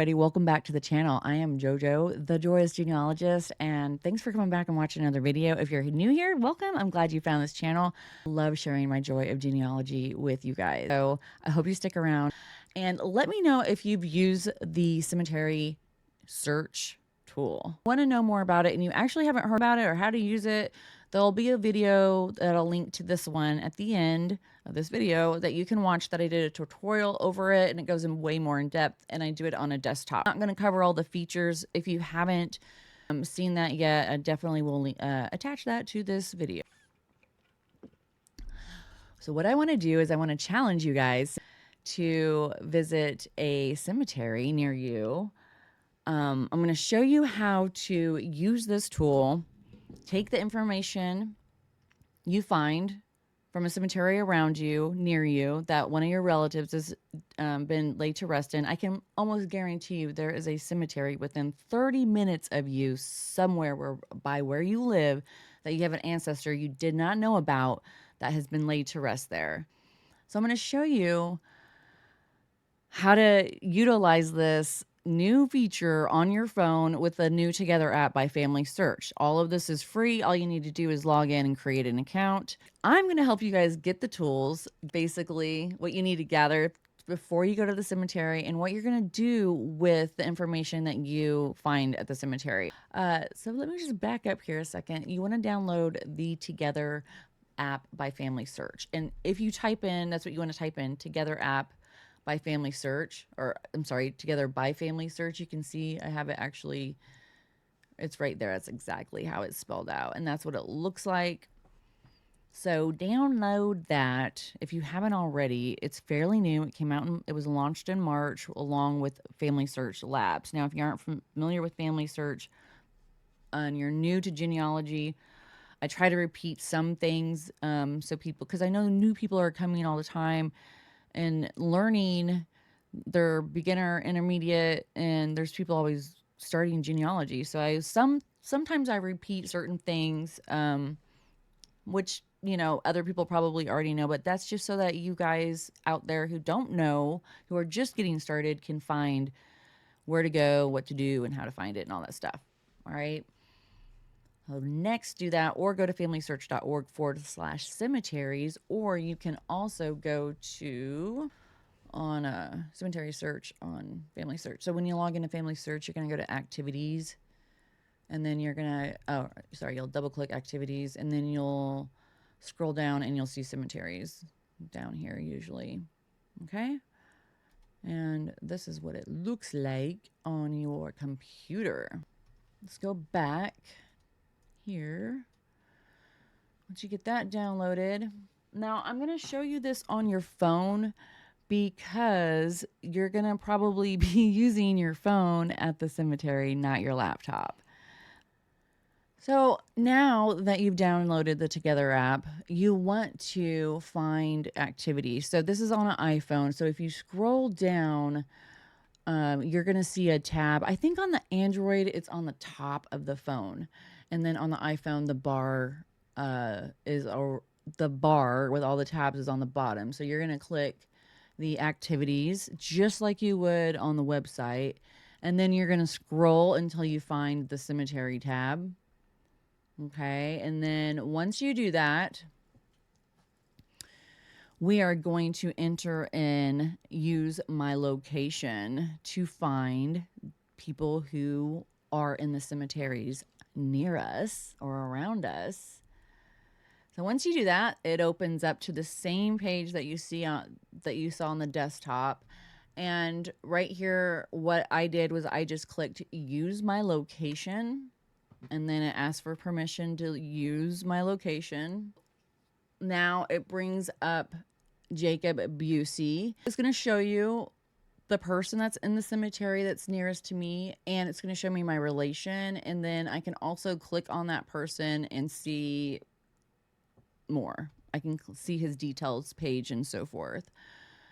everybody. Welcome back to the channel. I am JoJo, the Joyous Genealogist, and thanks for coming back and watching another video. If you're new here, welcome. I'm glad you found this channel. I love sharing my joy of genealogy with you guys. So I hope you stick around and let me know if you've used the cemetery search tool. Want to know more about it and you actually haven't heard about it or how to use it, there'll be a video that'll link to this one at the end of this video that you can watch that I did a tutorial over it, and it goes in way more in depth, and I do it on a desktop. I'm not going to cover all the features. If you haven't seen that yet, I definitely will attach that to this video. So what I want to do is I want to challenge you guys to visit a cemetery near you. I'm going to show you how to use this tool. Take the information you find from a cemetery around you, near you, that one of your relatives has been laid to rest in. I can almost guarantee you there is a cemetery within 30 minutes of you somewhere by where you live that you have an ancestor you did not know about that has been laid to rest there. So I'm going to show you how to utilize this new feature on your phone with the new Together app by FamilySearch. All of this is free. All you need to do is log in and create an account. I'm going to help you guys get the tools, basically what you need to gather before you go to the cemetery and what you're going to do with the information that you find at the cemetery. So let me just back up here a second. You want to download the Together app by FamilySearch. And if you type in, that's what you want to type in, Together app by FamilySearch, or I'm sorry, Together by FamilySearch. You can see I have it actually, it's right there. That's exactly how it's spelled out. And that's what it looks like. So download that if you haven't already. It's fairly new. It came out, it was launched in March along with FamilySearch Labs. Now, if you aren't familiar with FamilySearch and you're new to genealogy, I try to repeat some things so people, because I know new people are coming all the time and learning their beginner, intermediate, and there's people always starting genealogy. So sometimes I repeat certain things, which, you know, other people probably already know, but that's just so that you guys out there who don't know, who are just getting started, can find where to go, what to do, and how to find it and all that stuff. All right. So next, do that, or go to familysearch.org/cemeteries, or you can also go to cemetery search on FamilySearch. So when you log into FamilySearch, you're going to go to activities, and then you're going to, you'll double click activities, and then you'll scroll down and you'll see cemeteries down here usually. Okay. And this is what it looks like on your computer. Let's go back here. Once you get that downloaded, now I'm going to show you this on your phone because you're going to probably be using your phone at the cemetery, not your laptop. So now that you've downloaded the Together app, you want to find activities. So this is on an iPhone. So if you scroll down, you're going to see a tab. I think on the Android, it's on the top of the phone. And then on the iPhone, the bar the bar with all the tabs is on the bottom. So you're going to click the activities just like you would on the website. And then you're going to scroll until you find the cemetery tab. Okay. And then once you do that, we are going to enter in use my location to find people who are in the cemeteries near us or around us. So once you do that, it opens up to the same page that you saw on the desktop. And right here, what I did was I just clicked use my location, and then it asked for permission to use my location. Now it brings up Jacob Busey. It's going to show you the person that's in the cemetery that's nearest to me, and it's going to show me my relation, and then I can also click on that person and see more. I can see his details page and so forth.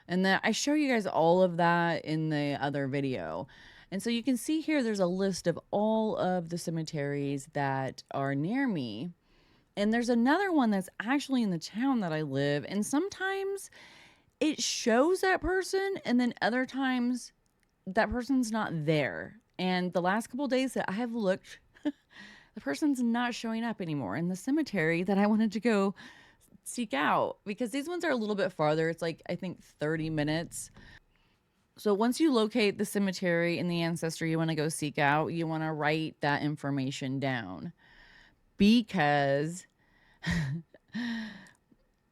And then I show you guys all of that in the other video. And so you can see here there's a list of all of the cemeteries that are near me. And there's another one that's actually in the town that I live, and sometimes it shows that person, and then other times that person's not there. And the last couple of days that I have looked, the person's not showing up anymore in the cemetery that I wanted to go seek out, because these ones are a little bit farther. It's like, I think 30 minutes. So once you locate the cemetery and the ancestor you want to go seek out, you want to write that information down, because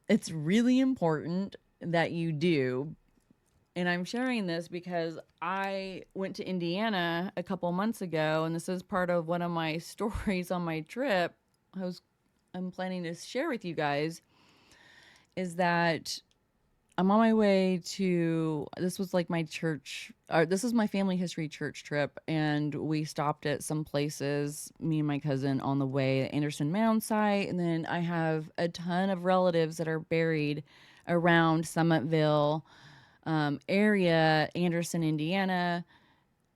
it's really important that you do. And I'm sharing this because I went to Indiana a couple months ago, and this is part of one of my stories on my trip. I'm planning to share with you guys, is that I'm on my way to, this was like my church, or this is my family history church trip, and we stopped at some places, me and my cousin, on the way, at Anderson Mound site, and then I have a ton of relatives that are buried around Summitville area, Anderson, Indiana,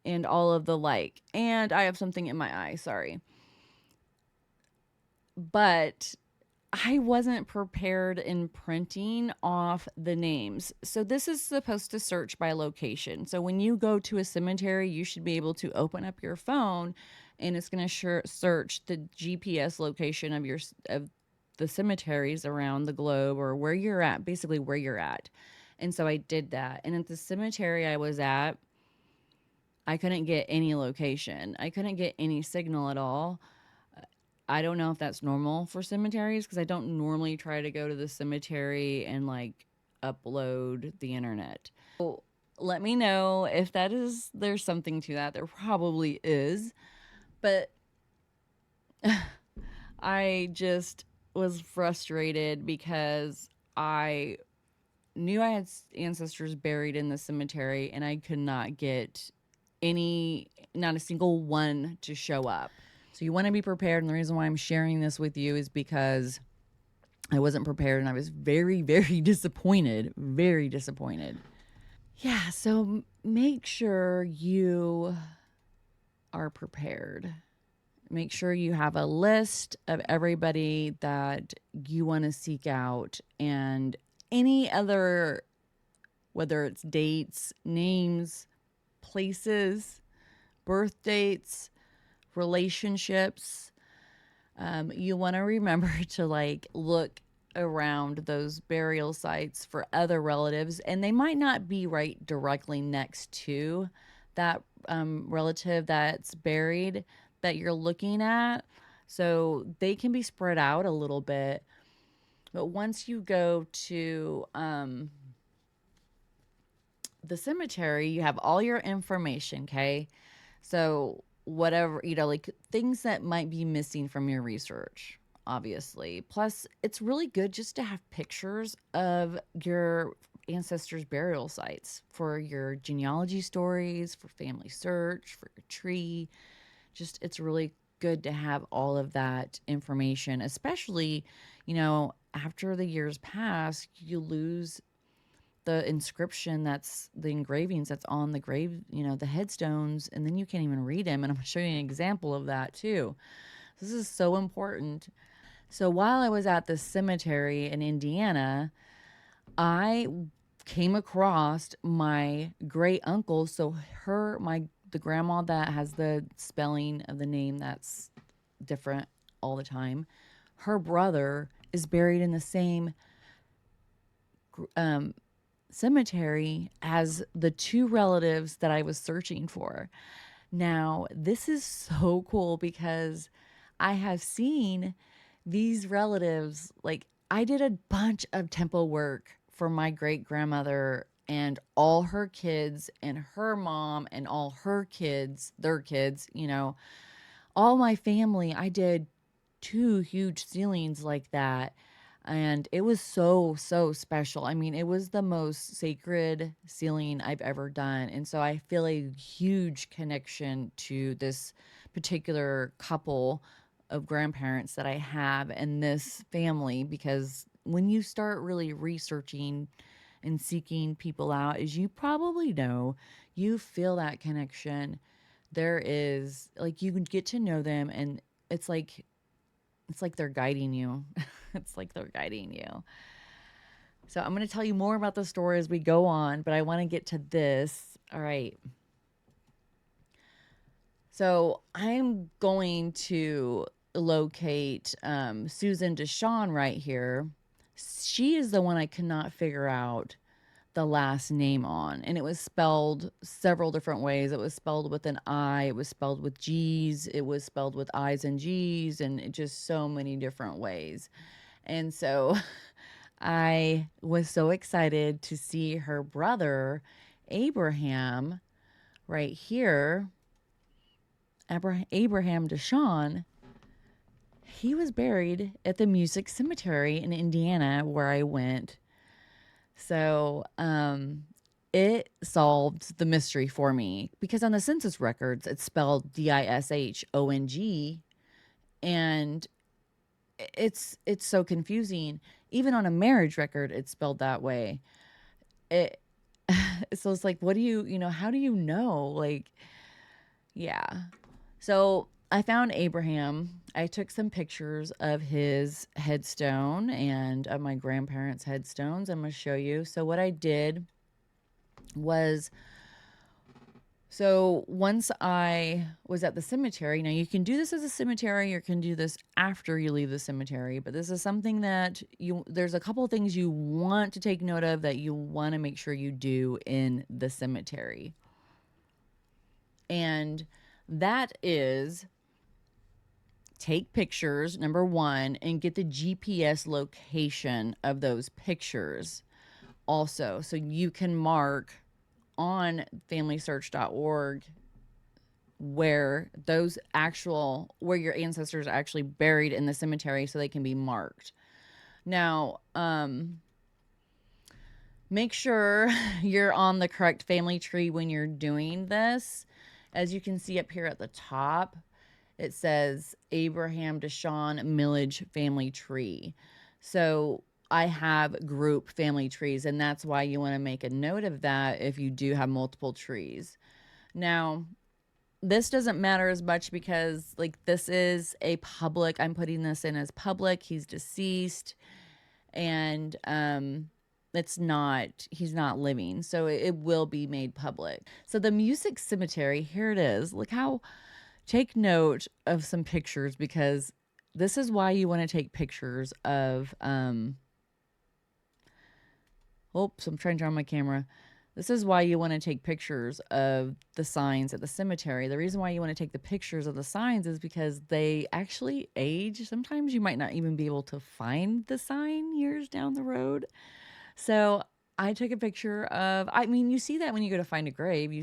and all of the like. And I have something in my eye, sorry. But I wasn't prepared in printing off the names. So this is supposed to search by location. So when you go to a cemetery, you should be able to open up your phone, and it's going to search the GPS location of the cemeteries around the globe, or where you're at, basically where you're at. And so I did that. And at the cemetery I was at, I couldn't get any location. I couldn't get any signal at all. I don't know if that's normal for cemeteries, because I don't normally try to go to the cemetery and like upload the internet. So let me know if there's something to that. There probably is. But I just was frustrated because I knew I had ancestors buried in the cemetery, and I could not get not a single one to show up. So you want to be prepared. And the reason why I'm sharing this with you is because I wasn't prepared, and I was very, very disappointed. Very disappointed. Yeah. So make sure you are prepared. Make sure you have a list of everybody that you want to seek out, and any other, whether it's dates, names, places, birth dates, relationships. You want to remember to like look around those burial sites for other relatives, and they might not be right directly next to that relative that's buried that you're looking at. So they can be spread out a little bit. But once you go to the cemetery, you have all your information, okay? So, whatever, like things that might be missing from your research, obviously. Plus, it's really good just to have pictures of your ancestors' burial sites for your genealogy stories, for FamilySearch, for your tree. Just, it's really good to have all of that information, especially, after the years pass, you lose the inscription, that's the engravings that's on the grave, the headstones, and then you can't even read them. And I'm going to show you an example of that too. This is so important. So while I was at the cemetery in Indiana, I came across my great uncle. So the grandma that has the spelling of the name that's different all the time, her brother is buried in the same cemetery as the two relatives that I was searching for. Now, this is so cool because I have seen these relatives. Like, I did a bunch of temple work for my great grandmother and all her kids, and her mom and all her kids, their kids, all my family. I did two huge ceilings like that. And it was so, so special. I mean, it was the most sacred ceiling I've ever done. And so I feel a huge connection to this particular couple of grandparents that I have and this family, because when you start really researching and seeking people out, as you probably know, you feel that connection. There is, like, you can get to know them, and it's like they're guiding you. It's like they're guiding you. So I'm going to tell you more about the story as we go on, but I want to get to this. All right. So I'm going to locate Susan Deshawn right here. She is the one I could not figure out the last name on, and it was spelled several different ways. It was spelled with an I, it was spelled with G's, it was spelled with I's and G's, and just so many different ways. And so I was so excited to see her brother Abraham right here. Abraham Deshawn, he was buried at the Music Cemetery in Indiana where I went. So it solved the mystery for me because on the census records it's spelled Dishong, and it's so confusing. Even on a marriage record it's spelled that way. It so it's like, what do you know, how do you know? Like, yeah. So I found Abraham. I took some pictures of his headstone and of my grandparents' headstones. I'm going to show you. So what I did was, so once I was at the cemetery, now you can do this as a cemetery or you can do this after you leave the cemetery, but this is something that there's a couple of things you want to take note of that you want to make sure you do in the cemetery. And that is take pictures, number one, and get the GPS location of those pictures also. So you can mark on FamilySearch.org where your ancestors are actually buried in the cemetery so they can be marked. Now, make sure you're on the correct family tree when you're doing this. As you can see up here at the top, it says Abraham Deshawn Millage Family Tree. So I have group family trees, and that's why you want to make a note of that if you do have multiple trees. Now, this doesn't matter as much because, like, this is a public, I'm putting this in as public. He's deceased, and he's not living, so it will be made public. So the Music Cemetery, here it is. Look how, take note of some pictures because this is why you want to take pictures of oops, I'm trying to turn on my camera. This is why you want to take pictures of the signs at the cemetery. The reason why you want to take the pictures of the signs is because they actually age. Sometimes you might not even be able to find the sign years down the road. So I took a picture of, I mean, you see that when you go to find a grave, when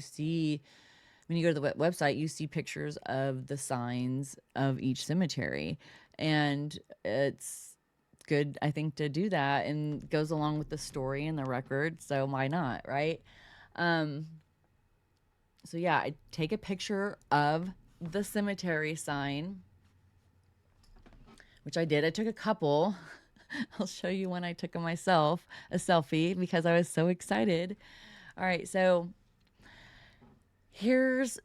you go to the website, you see pictures of the signs of each cemetery. And it's good, I think, to do that, and goes along with the story and the record. So why not, right? So yeah, I take a picture of the cemetery sign, which I did. I took a couple. I'll show you one I took of myself, a selfie, because I was so excited. All right, so here's,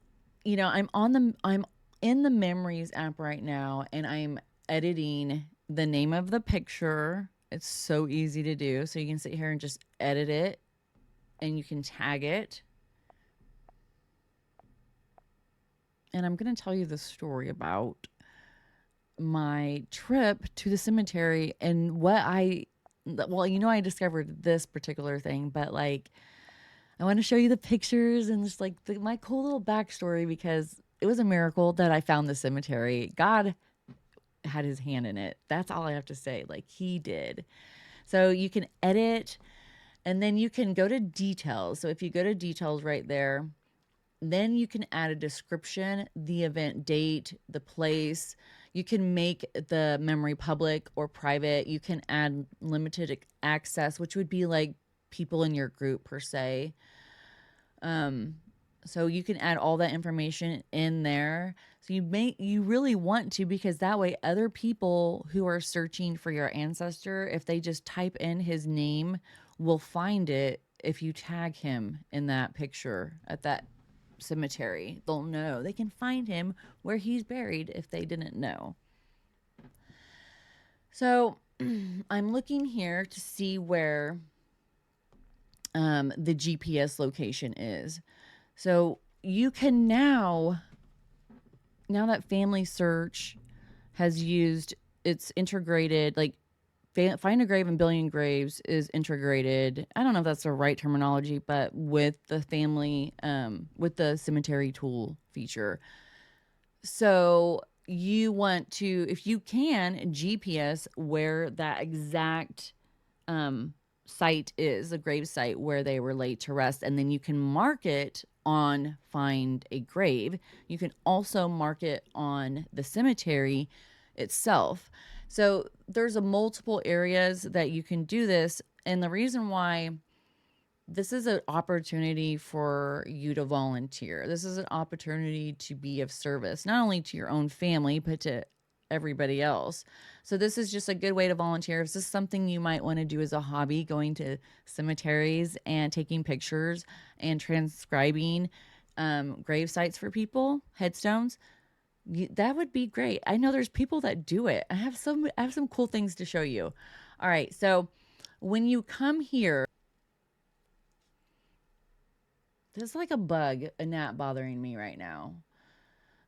I'm in the Memories app right now, and I'm editing the name of the picture. It's so easy to do. So you can sit here and just edit it, and you can tag it. And I'm going to tell you the story about my trip to the cemetery and I discovered this particular thing, but like, I want to show you the pictures and just like my cool little backstory, because it was a miracle that I found the cemetery. God had his hand in it. That's all I have to say. Like, he did. So you can edit, and then you can go to details. So if you go to details right there, then you can add a description, the event date, the place. You can make the memory public or private. You can add limited access, which would be like people in your group per se. So you can add all that information in there. So you really want to, because that way other people who are searching for your ancestor, if they just type in his name, will find it. If you tag him in that picture at that cemetery, they'll know. They can find him where he's buried if they didn't know. So I'm looking here to see where the GPS location is. So you can now now that FamilySearch has used, it's integrated, like Find a Grave and Billion Graves is integrated. I don't know if that's the right terminology, but with the with the cemetery tool feature. So you want to, if you can, GPS where that exact site is, a grave site where they were laid to rest, and then you can mark it on Find a Grave. You can also mark it on the cemetery itself. So there's a multiple areas that you can do this, and the reason why this is an opportunity for you to volunteer. This is an opportunity to be of service, not only to your own family, but to everybody else. So this is just a good way to volunteer. If this is something you might want to do as a hobby, going to cemeteries and taking pictures and transcribing grave sites for people, headstones, that would be great. I know there's people that do it. I have some cool things to show you. All right, so when you come here, there's like a gnat bothering me right now.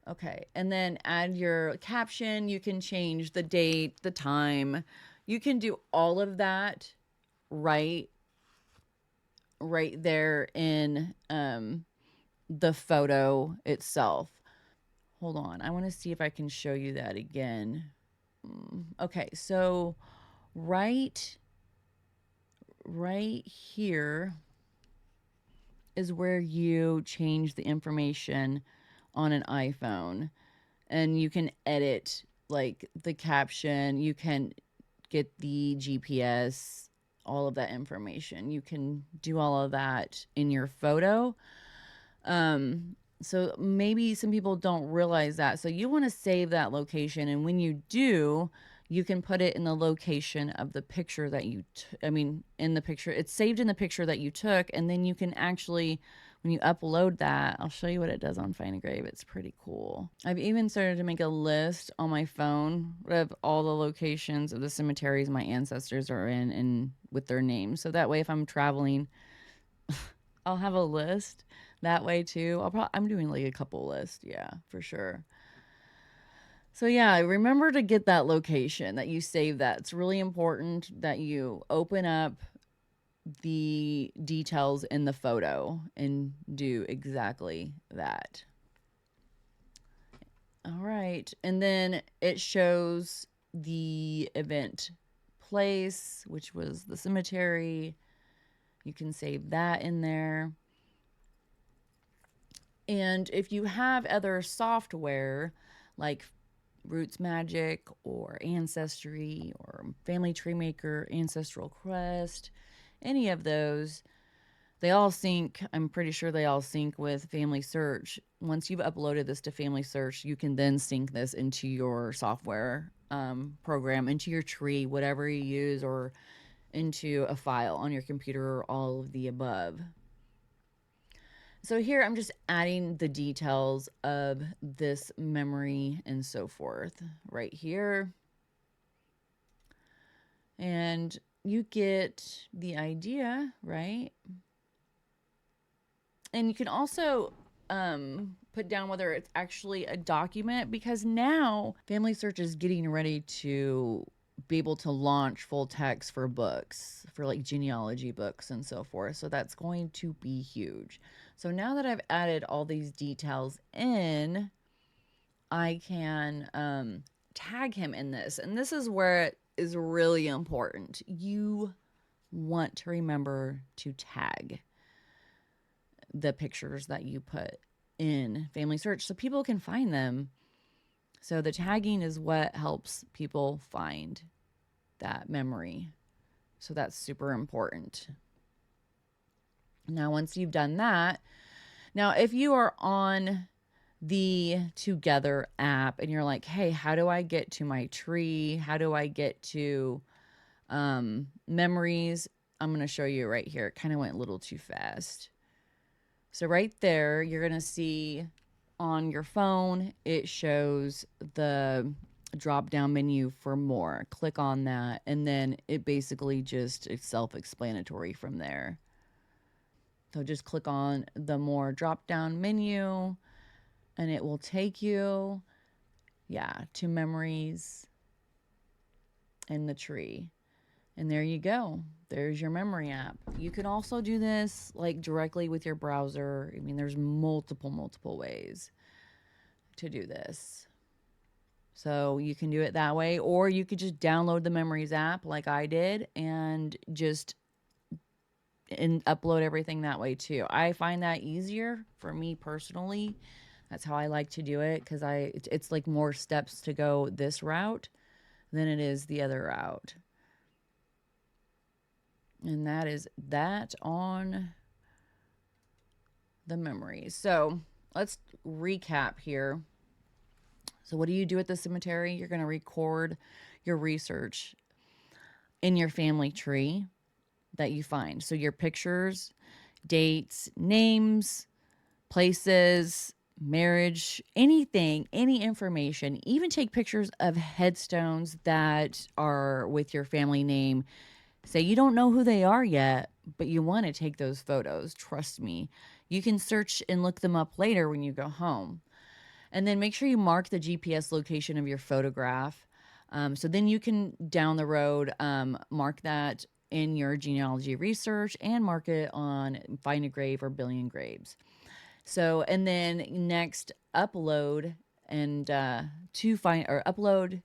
Okay, and then add your caption. You can change the date, the time. You can do all of that right right there in the photo itself. Hold on, I want to see if I can show you that again. Okay, so right here is where you change the information on an iPhone, and you can edit like the caption, you can get the GPS, all of that information. You can do all of that in your photo. So maybe some people don't realize that. So you want to save that location, and when you do, you can put it in the location of the picture that you in the picture. It's saved in the picture that you took, and then you can actually, when you upload that, I'll show you what it does on Find a Grave. It's pretty cool. I've even started to make a list on my phone of all the locations of the cemeteries my ancestors are in and with their names. So that way, if I'm traveling, I'll have a list that way too. I'm doing like a couple lists. Yeah, for sure. So yeah, remember to get that location, that you save that. It's really important that you open up the details in the photo and do exactly that. All right. And then it shows the event place, which was the cemetery. You can save that in there. And if you have other software like Roots Magic or Ancestry or Family Tree Maker, Ancestral Quest, any of those, they all sync. I'm pretty sure they all sync with FamilySearch. Once you've uploaded this to FamilySearch, you can then sync this into your software program, into your tree, whatever you use, or into a file on your computer, or all of the above. So here I'm just adding the details of this memory and so forth right here. And you get the idea, right? And you can also put down whether it's actually a document, because now FamilySearch is getting ready to be able to launch full text for books, for like genealogy books and so forth. So that's going to be huge. So now that I've added all these details in, I can tag him in this. And this is where it is really important. You want to remember to tag the pictures that you put in FamilySearch so people can find them. So the tagging is what helps people find that memory. So that's super important. Now, once you've done that, now if you are on the Together app and you're like, hey, how do I get to my tree? How do I get to memories? I'm going to show you right here. It kind of went a little too fast. So right there, you're going to see on your phone, it shows the drop down menu for more. Click on that, and then it basically just is self-explanatory from there. So just click on the more drop down menu, and it will take you Yeah, to memories in the tree. And there you go. There's your memory app. You can also do this like directly with your browser. I mean, there's multiple ways to do this. So you can do it that way, or you could just download the Memories app like I did and just upload everything that way too. I find that easier for me personally. That's how I like to do it because it's like more steps to go this route than it is the other route. And that is that on the memories. So let's recap here. So, what do you do at the cemetery? You're going to record your research in your family tree that you find. So, your pictures, dates, names, places, marriage, anything, any information. Even take pictures of headstones that are with your family name. Say you don't know who they are yet, but you want to take those photos. Trust me. You can search and look them up later when you go home. And then make sure you mark the GPS location of your photograph. So then you can down the road mark that in your genealogy research and mark it on Find a Grave or Billion Graves. So, and then next upload and upload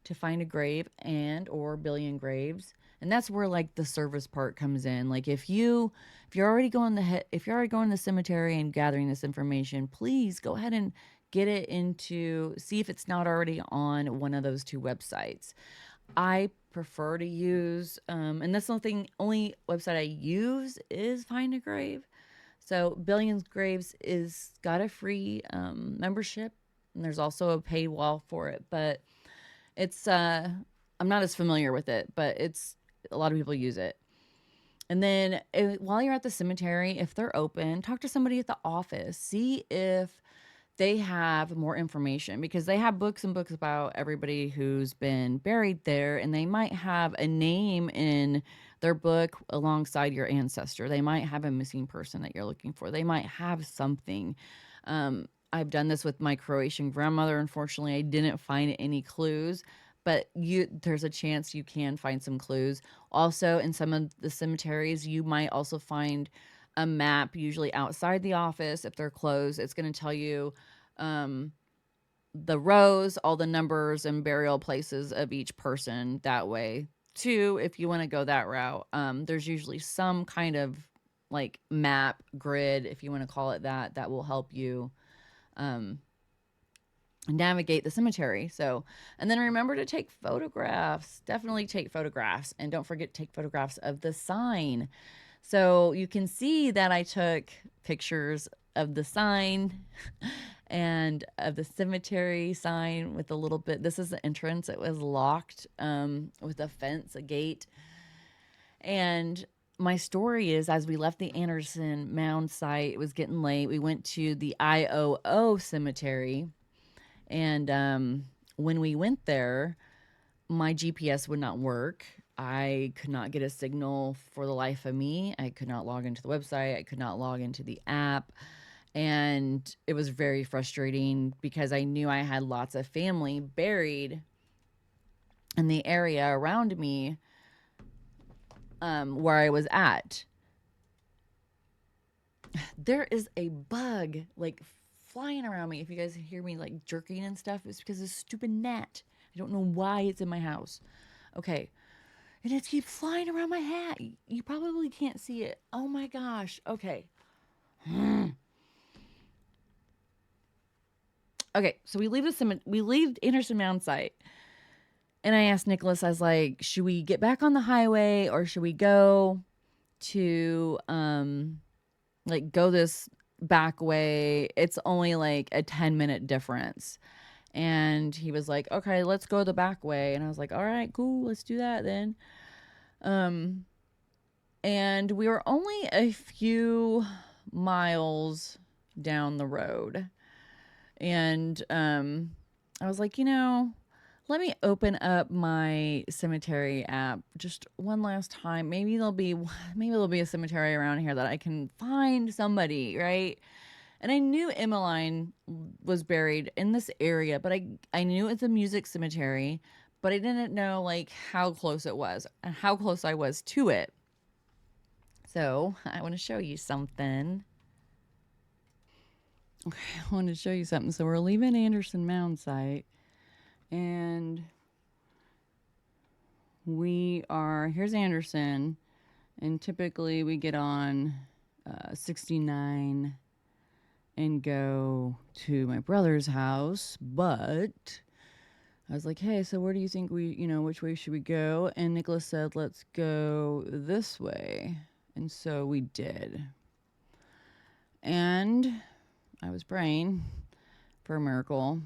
to Find a Grave and or Billion Graves. And that's where like the service part comes in. Like if you're already going to the cemetery and gathering this information, please go ahead and get it into, see if it's not already on one of those two websites. I prefer to use, and that's the only website I use is Find a Grave. So Billions Graves is got a free membership, and there's also a paywall for it. But it's I'm not as familiar with it, but it's a lot of people use it. And then while you're at the cemetery, if they're open, talk to somebody at the office. See if they have more information because they have books and books about everybody who's been buried there, and they might have a name in their book alongside your ancestor. They might have a missing person that you're looking for. They might have something. I've done this with my Croatian grandmother. Unfortunately, I didn't find any clues, but there's a chance you can find some clues. Also, in some of the cemeteries, you might also find a map, usually outside the office. If they're closed, it's going to tell you the rows, all the numbers, and burial places of each person that way. Too, if you want to go that route, there's usually some kind of like map grid, if you want to call it that, that will help you navigate the cemetery. So, and then remember to take photographs. Definitely take photographs, and don't forget to take photographs of the sign. So you can see that I took pictures of the sign and of the cemetery sign with a little bit. This is the entrance. It was locked with a fence, a gate. And my story is, as we left the Anderson Mound site, it was getting late. We went to the IOO cemetery. And when we went there, my GPS would not work. I could not get a signal for the life of me. I could not log into the website. I could not log into the app. And it was very frustrating because I knew I had lots of family buried in the area around me where I was at. There is a bug like flying around me. If you guys hear me like jerking and stuff, it's because of this stupid gnat. I don't know why it's in my house. Okay. And it keeps flying around my hat. You probably can't see it. Oh my gosh. Okay. Okay, so we leave Anderson Mound site. And I asked Nicholas, I was like, should we get back on the highway or should we go to go this back way? It's only like a 10-minute difference. And he was like, okay, let's go the back way. And I was like, all right, cool, let's do that then. And we were only a few miles down the road. And I was like, let me open up my cemetery app just one last time. Maybe there'll be a cemetery around here that I can find somebody, right? And I knew Emmeline was buried in this area, but I knew it's a music cemetery, but I didn't know like how close it was and how close I was to it. So I want to show you something. Okay, I want to show you something. So we're leaving Anderson Mound site, and here's Anderson, and typically we get on 69 and go to my brother's house, but I was like, hey, so where do you think which way should we go? And Nicholas said, let's go this way. And so we did. And I was praying for a miracle.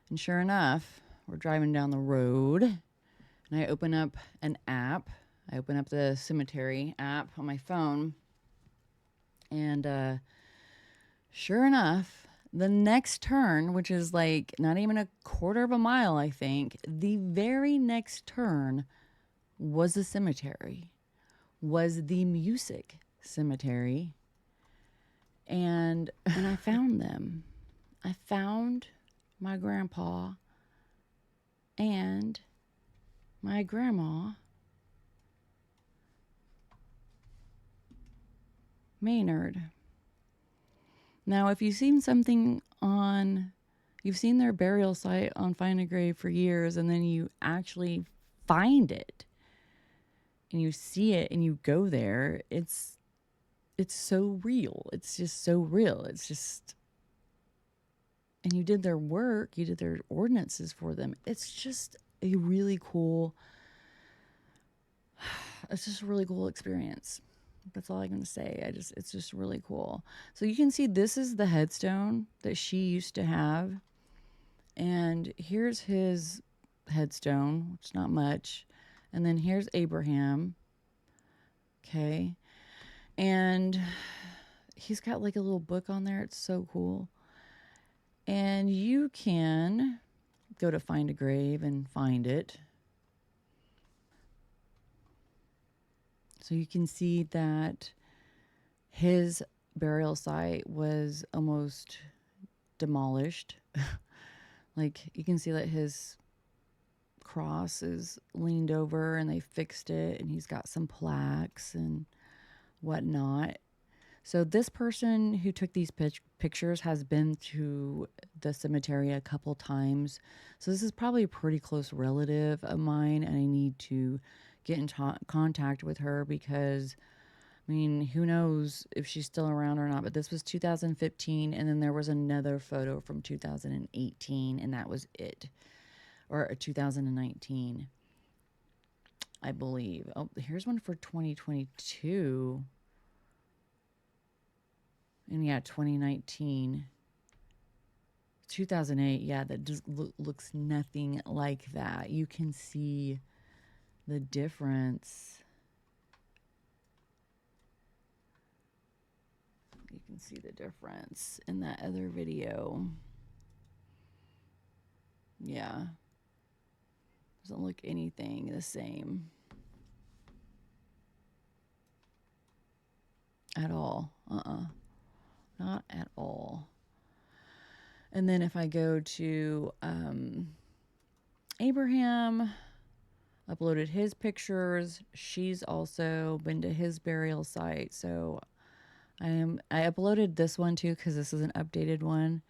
And sure enough, we're driving down the road, and I open up an app. I open up the cemetery app on my phone. And sure enough, the next turn, which is like not even a quarter of a mile, I think, the very next turn was a cemetery, was the music cemetery. And I found them. I found my grandpa and my grandma, Maynard. Now, if you've seen you've seen their burial site on Find a Grave for years, and then you actually find it, and you see it, and you go there, it's so real. It's just so real. It's just, and you did their work, you did their ordinances for them. It's just a really cool, it's just a really cool experience. That's all I'm going to say. It's just really cool. So you can see this is the headstone that she used to have. And here's his headstone, which is not much. And then here's Abraham. Okay. And he's got like a little book on there. It's so cool. And you can go to Find a Grave and find it. So you can see that his burial site was almost demolished. Like you can see that his cross is leaned over and they fixed it, and he's got some plaques and whatnot. So this person who took these pictures has been to the cemetery a couple times. So this is probably a pretty close relative of mine, and I need to get in contact with her because, I mean, who knows if she's still around or not. But this was 2015, and then there was another photo from 2018, and that was it. Or 2019, I believe. Oh, here's one for 2022. And yeah, 2019. 2008, yeah, that just looks nothing like that. You can see the difference. You can see the difference in that other video. Yeah. Doesn't look anything the same at all. Not at all. And then if I go to Abraham, uploaded his pictures. She's also been to his burial site. So I uploaded this one too because this is an updated one.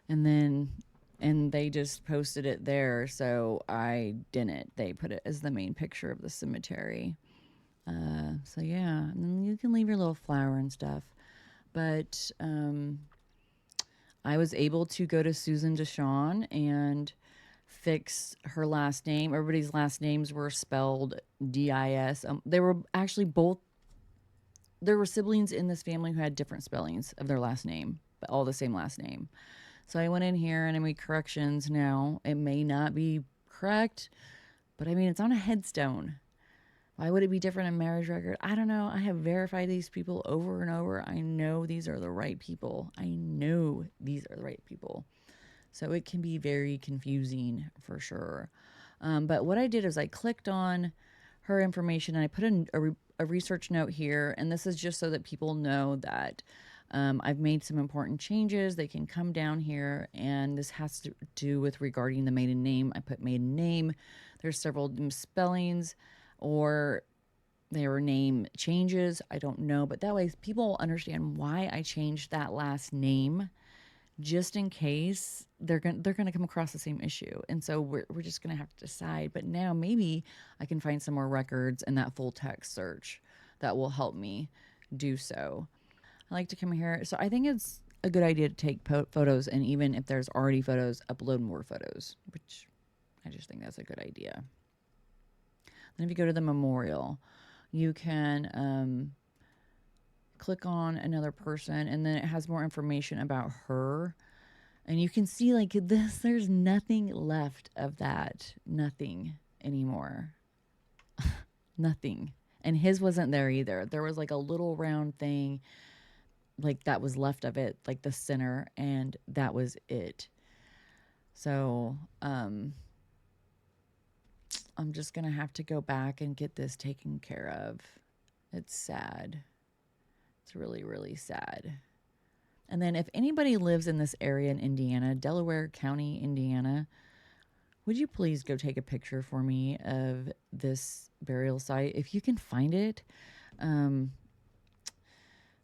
And they just posted it there, so I didn't. They put it as the main picture of the cemetery. So yeah, and then you can leave your little flower and stuff. But I was able to go to Susan Deshawn and fix her last name. Everybody's last names were spelled D-I-S. They were actually both, there were siblings in this family who had different spellings of their last name, but all the same last name. So I went in here and I made corrections. Now, it may not be correct, but I mean, it's on a headstone. Why would it be different in marriage record? I don't know. I have verified these people over and over. I know these are the right people. So it can be very confusing for sure. But what I did is I clicked on her information and I put in a research note here. And this is just so that people know that I've made some important changes. They can come down here, and this has to do with regarding the maiden name. I put maiden name. There's several misspellings, or there were name changes. I don't know, but that way people understand why I changed that last name, just in case they're gonna come across the same issue. And so we're just gonna have to decide. But now maybe I can find some more records in that full text search that will help me do so. I like to come here. So I think it's a good idea to take photos, and even if there's already photos, upload more photos, which I just think that's a good idea. Then if you go to the memorial, you can click on another person, and then it has more information about her. And you can see like this, there's nothing left of that. Nothing anymore. Nothing. And his wasn't there either. There was like a little round thing like that was left of it, like the center, and that was it. So I'm just gonna have to go back and get this taken care of. It's sad. It's really, really sad. And then if anybody lives in this area in Indiana, Delaware County, Indiana, would you please go take a picture for me of this burial site if you can find it?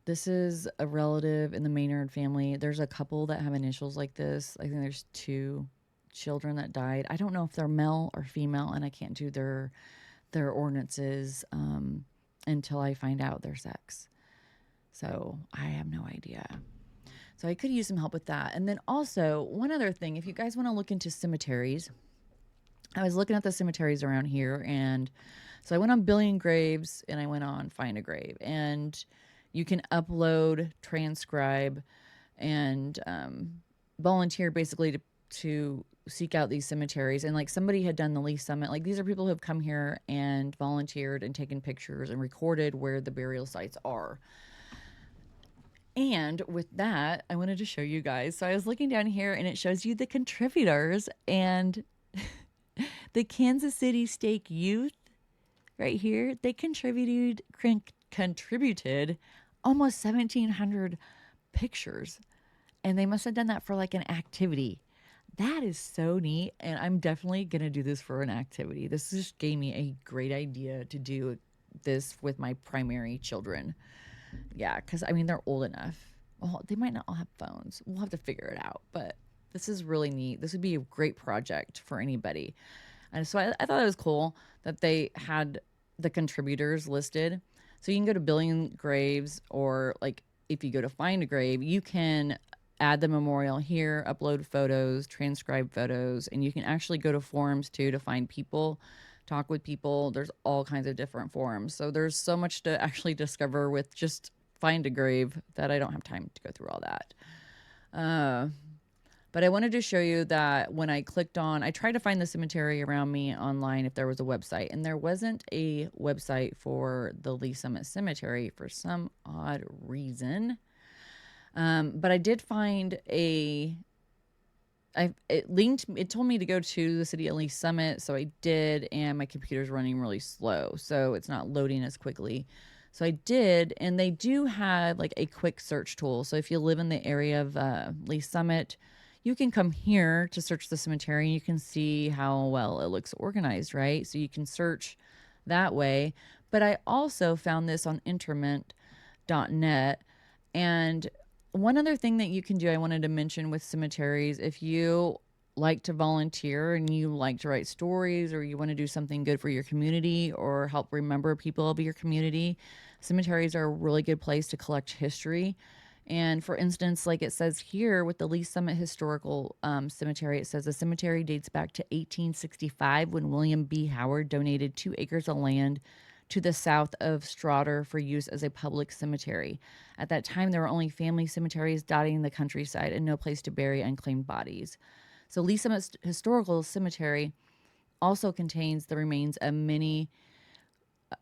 This is a relative in the Maynard family. There's a couple that have initials like this. I think there's 2 children that died. I don't know if they're male or female, and I can't do their ordinances until I find out their sex. So I have no idea. So I could use some help with that. And then also, one other thing, if you guys want to look into cemeteries, I was looking at the cemeteries around here, and so I went on Billion Graves, and I went on Find a Grave, and you can upload, transcribe, and volunteer basically to seek out these cemeteries. And like somebody had done the Lee Summit. Like these are people who have come here and volunteered and taken pictures and recorded where the burial sites are. And with that, I wanted to show you guys. So I was looking down here, and it shows you the contributors, and the Kansas City Stake Youth right here, they contributed almost 1,700 pictures, and they must have done that for like an activity. That is so neat, and I'm definitely gonna do this for an activity. This just gave me a great idea to do this with my primary children. Yeah, because I mean, they're old enough. Well, they might not all have phones. We'll have to figure it out, but this is really neat. This would be a great project for anybody. And so I thought it was cool that they had the contributors listed. So you can go to Billion Graves, or like if you go to Find a Grave, you can add the memorial here, upload photos, transcribe photos, and you can actually go to forums too to find people, talk with people. There's all kinds of different forums. So there's so much to actually discover with just Find a Grave that I don't have time to go through all that. But I wanted to show you that when I clicked on, I tried to find the cemetery around me online if there was a website, and there wasn't a website for the Lee Summit Cemetery for some odd reason. But I did find it told me to go to the city of Lee Summit, so I did, and my computer's running really slow, so it's not loading as quickly. So I did, and they do have like a quick search tool. So if you live in the area of Lee Summit, you can come here to search the cemetery, and you can see how well it looks organized, right? So you can search that way. But I also found this on interment.net. And one other thing that you can do, I wanted to mention with cemeteries, if you like to volunteer and you like to write stories, or you want to do something good for your community or help remember people of your community, cemeteries are a really good place to collect history. And for instance, like it says here with the Lee Summit Historical Cemetery, it says the cemetery dates back to 1865 when William B. Howard donated 2 acres of land to the south of Strawder for use as a public cemetery. At that time, there were only family cemeteries dotting the countryside and no place to bury unclaimed bodies. So Lee Summit Historical Cemetery also contains the remains of many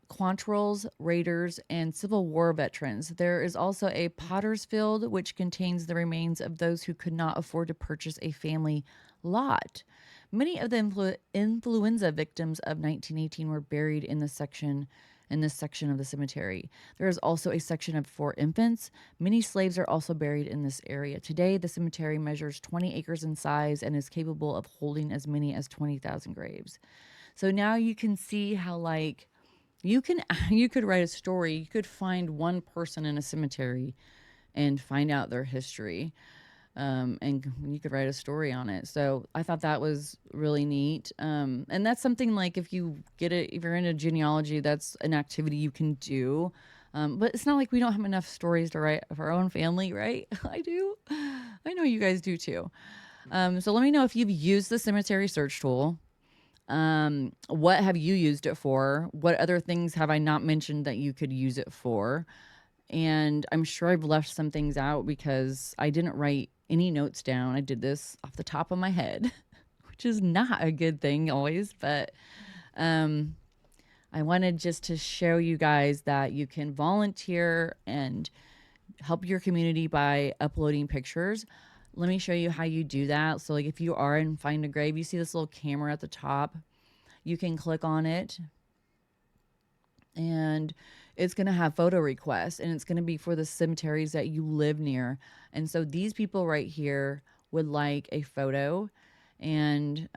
Quantrells, Raiders, and Civil War veterans. There is also a Potter's Field, which contains the remains of those who could not afford to purchase a family lot. Many of the influenza victims of 1918 were buried in this section in this section of the cemetery. There is also a section for infants. Many slaves are also buried in this area. Today, the cemetery measures 20 acres in size and is capable of holding as many as 20,000 graves. So now you can see how, like, you could write a story. You could find one person in a cemetery and find out their history. And you could write a story on it. So I thought that was really neat. And that's something, like, if you're into genealogy, that's an activity you can do. But it's not like we don't have enough stories to write of our own family, right? I do. I know you guys do too. So let me know if you've used the cemetery search tool. What have you used it for? What other things have I not mentioned that you could use it for? And I'm sure I've left some things out because I didn't write any notes down. I did this off the top of my head, which is not a good thing always. But I wanted just to show you guys that you can volunteer and help your community by uploading pictures. Let me show you how you do that. So, like, if you are in Find a Grave, you see this little camera at the top. You can click on it, and it's going to have photo requests, and it's going to be for the cemeteries that you live near. And so these people right here would like a photo. And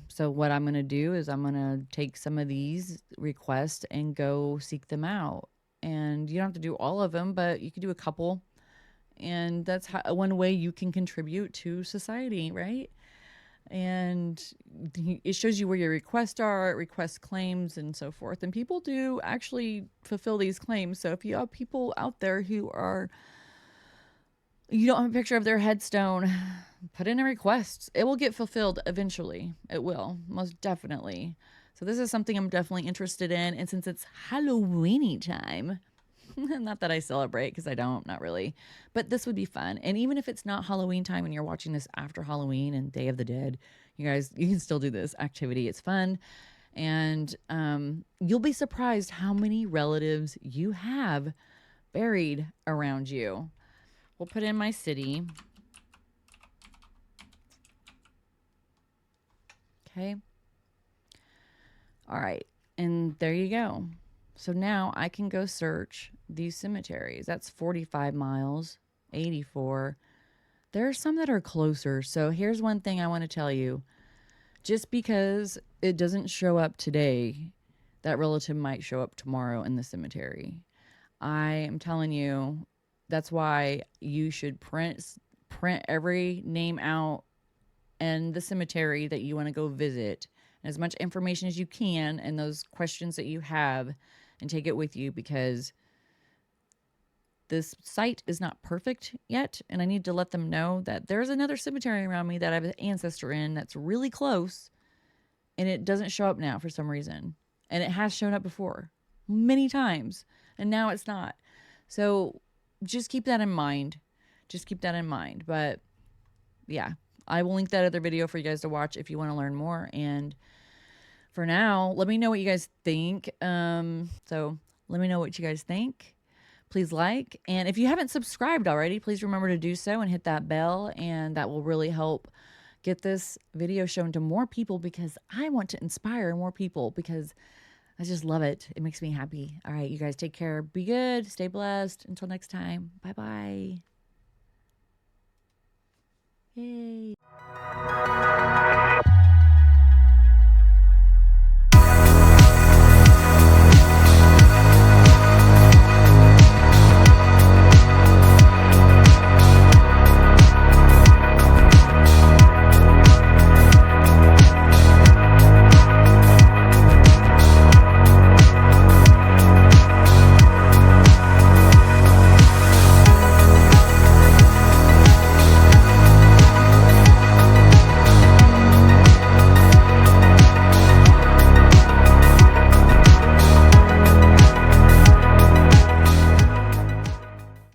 so what I'm going to do is I'm going to take some of these requests and go seek them out. And you don't have to do all of them, but you can do a couple. And that's one way you can contribute to society, right? And it shows you where your requests are, it requests claims and so forth. And people do actually fulfill these claims. So if you have people out there who you don't have a picture of their headstone, put in a request. It will get fulfilled eventually. It will, most definitely. So this is something I'm definitely interested in. And since it's Halloweeny time, not that I celebrate, because I don't, not really. But this would be fun. And even if it's not Halloween time and you're watching this after Halloween and Day of the Dead, you can still do this activity. It's fun. And you'll be surprised how many relatives you have buried around you. We'll put in my city. Okay. All right. And there you go. So now I can go search these cemeteries. That's 45 miles, 84. There are some that are closer. So here's one thing I want to tell you. Just because it doesn't show up today, that relative might show up tomorrow in the cemetery. I am telling you, that's why you should print every name out in the cemetery that you want to go visit, and as much information as you can, and those questions that you have, and take it with you, because this site is not perfect yet. And I need to let them know that there's another cemetery around me that I have an ancestor in that's really close, and it doesn't show up now for some reason. And it has shown up before many times, and now it's not. So just keep that in mind. But yeah, I will link that other video for you guys to watch if you want to learn more. And for now, let me know what you guys think. So let me know what you guys think. Please like. And if you haven't subscribed already, please remember to do so and hit that bell. And that will really help get this video shown to more people, because I want to inspire more people, because I just love it. It makes me happy. All right, you guys take care. Be good. Stay blessed. Until next time. Bye-bye. Yay.